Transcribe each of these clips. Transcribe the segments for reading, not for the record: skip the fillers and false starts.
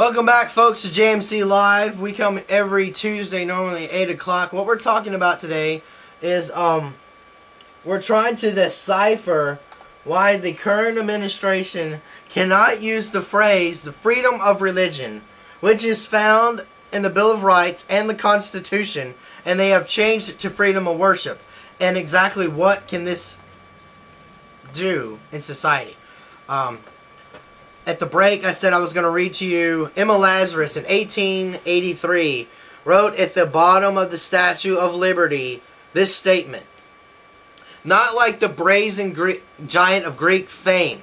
Welcome back, folks, to JMC Live. We come every Tuesday, normally at 8 o'clock. What we're talking about today is we're trying to decipher why the current administration cannot use the phrase, the freedom of religion, which is found in the Bill of Rights and the Constitution, and they have changed it to freedom of worship. And exactly what can this do in society? At the break, I said I was going to read to you Emma Lazarus in 1883 wrote at the bottom of the Statue of Liberty this statement: "Not like the brazen giant of Greek fame,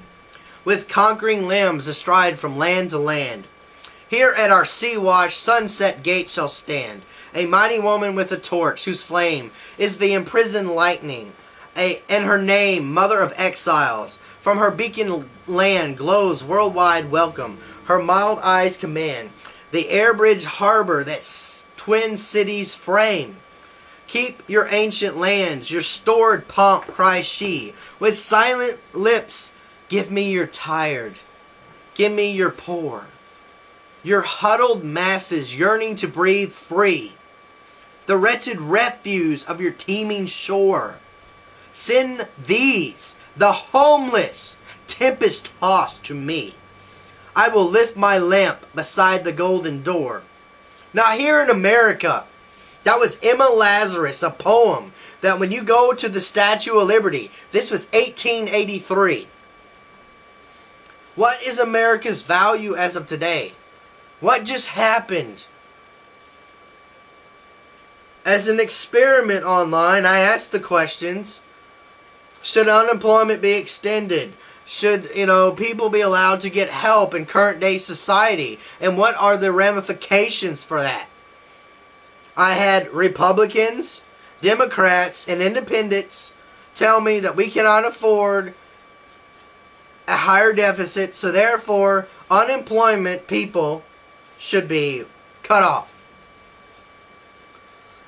with conquering limbs astride from land to land. Here at our sea-washed sunset gate shall stand a mighty woman with a torch, whose flame is the imprisoned lightning, and her name, Mother of Exiles. From her beacon land glows worldwide welcome. Her mild eyes command the air bridge harbor that twin cities frame. Keep your ancient lands, your stored pomp," cries she, "with silent lips. Give me your tired, give me your poor, your huddled masses yearning to breathe free, the wretched refuse of your teeming shore. Send these, the homeless, tempest-tossed, to me. I will lift my lamp beside the golden door." Now here in America, that was Emma Lazarus, a poem that when you go to the Statue of Liberty, this was 1883. What is America's value as of today? What just happened? As an experiment online, I asked the questions: should unemployment be extended? Should, people be allowed to get help in current day society? And what are the ramifications for that? I had Republicans, Democrats, and Independents tell me that we cannot afford a higher deficit, so therefore unemployment people should be cut off.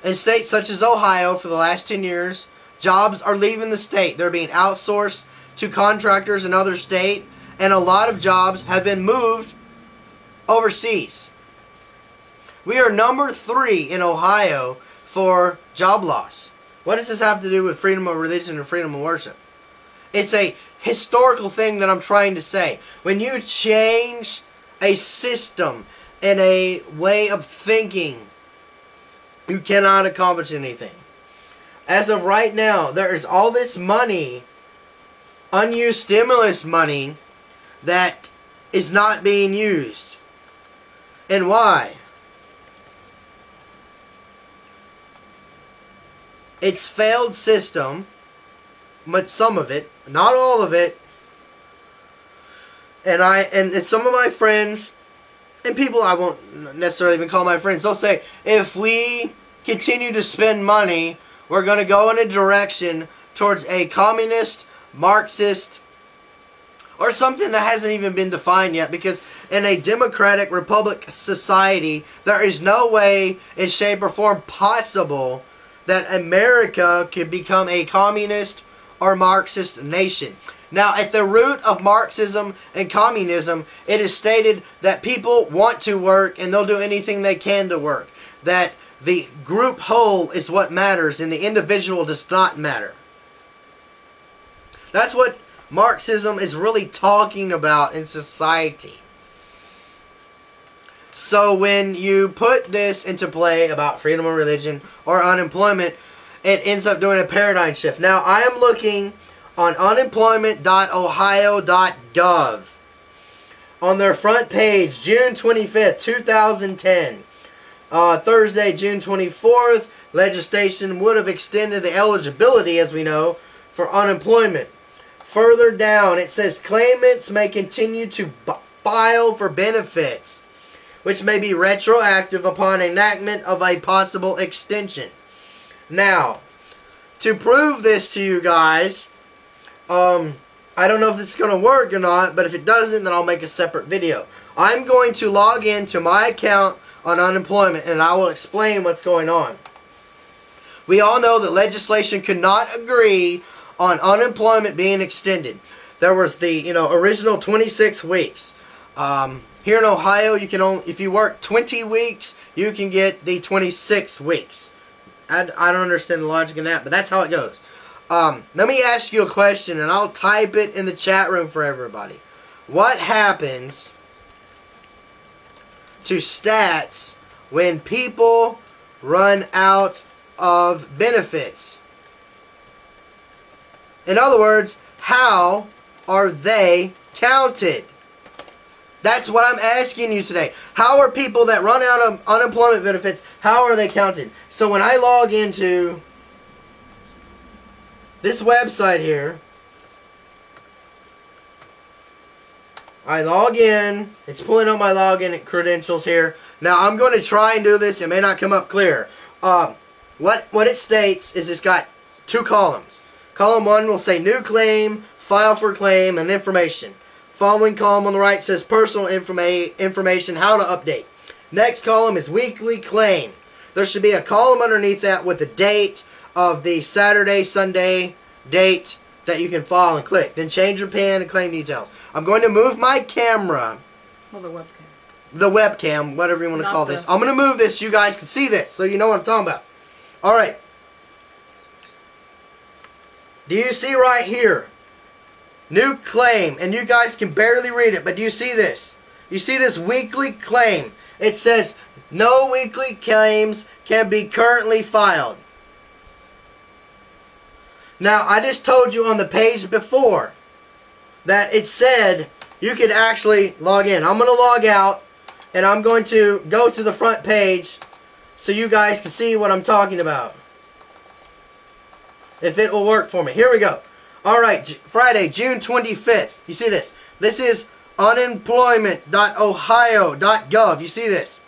In states such as Ohio, for the last 10 years, jobs are leaving the state. They're being outsourced to contractors in other states, and a lot of jobs have been moved overseas. We are number 3 in Ohio for job loss. What does this have to do with freedom of religion and freedom of worship? It's a historical thing that I'm trying to say. When you change a system and a way of thinking, you cannot accomplish anything. As of right now, there is all this money, unused stimulus money, that is not being used. And why? It's failed system, but some of it, not all of it. And some of my friends, and people I won't necessarily even call my friends, they'll say, if we continue to spend money, we're going to go in a direction towards a communist, Marxist, or something that hasn't even been defined yet, because in a democratic republic society, there is no way in shape or form possible that America could become a communist or Marxist nation. Now, at the root of Marxism and communism, it is stated that people want to work and they'll do anything they can to work. That the group whole is what matters and the individual does not matter. That's what Marxism is really talking about in society. So when you put this into play about freedom of religion or unemployment, it ends up doing a paradigm shift. Now, I am looking on unemployment.ohio.gov. On their front page, June 25th, 2010. Thursday, June 24th, legislation would have extended the eligibility, as we know, for unemployment. Further down, it says claimants may continue to file for benefits, which may be retroactive upon enactment of a possible extension. Now, to prove this to you guys, I don't know if this is going to work or not, but if it doesn't, then I'll make a separate video. I'm going to log into my account on unemployment, and I will explain what's going on. We all know that legislation could not agree on unemployment being extended. There was the original 26 weeks. Here in Ohio, you can only, if you work 20 weeks, you can get the 26 weeks. I don't understand the logic in that, but that's how it goes. Let me ask you a question, and I'll type it in the chat room for everybody. What happens to stats when people run out of benefits? In other words, how are they counted? That's what I'm asking you today. How are people that run out of unemployment benefits, how are they counted? So when I log into this website here, I log in. It's pulling up my login credentials here. Now I'm going to try and do this. It may not come up clear. What it states is it's got two columns. Column 1 will say new claim, file for claim, and information. Following column on the right says personal information, how to update. Next column is weekly claim. There should be a column underneath that with the date of the Saturday, Sunday date that you can file and click. Then change your PIN and claim details. I'm going to move my camera. Well, the webcam. The webcam, whatever you want to call this. I'm going to move this so you guys can see this, so you know what I'm talking about. Alright. Do you see right here? New claim. And you guys can barely read it, but do you see this? You see this weekly claim. It says, no weekly claims can be currently filed. Now, I just told you on the page before that it said you could actually log in. I'm going to log out, and I'm going to go to the front page so you guys can see what I'm talking about. If it will work for me. Here we go. Alright, Friday, June 25th. You see this? This is unemployment.ohio.gov. You see this?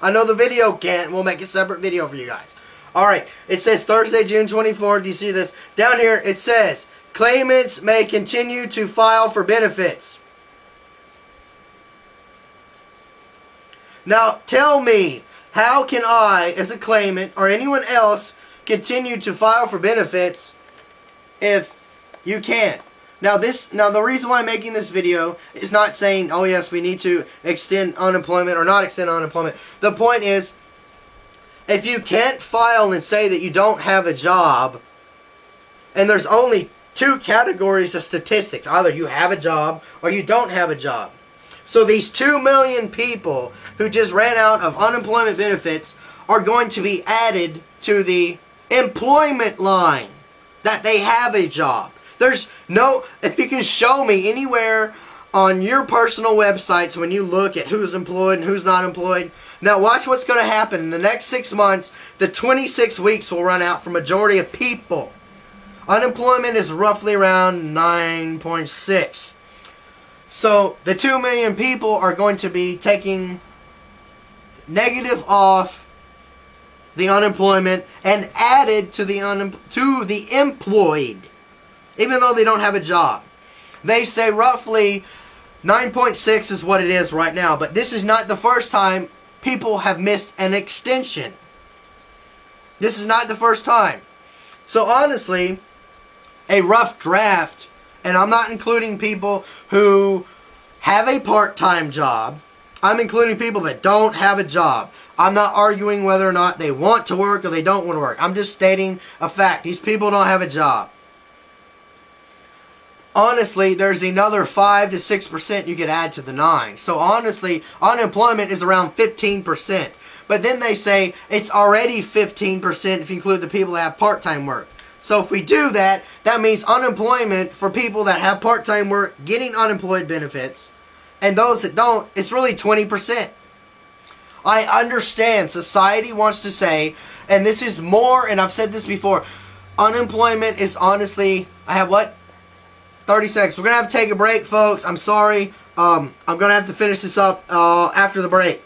I know the video can't. We'll make a separate video for you guys. Alright, it says Thursday, June 24th. You see this? Down here, it says, claimants may continue to file for benefits. Now, tell me, how can I, as a claimant, or anyone else, continue to file for benefits if you can't? Now, the reason why I'm making this video is not saying, oh yes, we need to extend unemployment or not extend unemployment. The point is, if you can't file and say that you don't have a job, and there's only two categories of statistics, either you have a job or you don't have a job. So these 2 million people who just ran out of unemployment benefits are going to be added to the employment line that they have a job. There's no, if you can show me anywhere on your personal websites when you look at who's employed and who's not employed. Now watch what's going to happen. In the next 6 months, the 26 weeks will run out for majority of people. Unemployment is roughly around 9.6. So the 2 million people are going to be taking negative off the unemployment and added to the employed, even though they don't have a job. They say roughly 9.6 is what it is right now, but this is not the first time people have missed an extension. This is not the first time. So honestly, a rough draft, and I'm not including people who have a part-time job. I'm including people that don't have a job. I'm not arguing whether or not they want to work or they don't want to work. I'm just stating a fact. These people don't have a job. Honestly, there's another 5 to 6% you could add to the 9. So honestly, unemployment is around 15%. But then they say it's already 15% if you include the people that have part-time work. So if we do that, that means unemployment for people that have part-time work getting unemployed benefits, and those that don't, it's really 20%. I understand society wants to say, and this is more, and I've said this before, unemployment is honestly, I have what? 30 seconds. We're going to have to take a break, folks. I'm sorry. I'm going to have to finish this up after the break.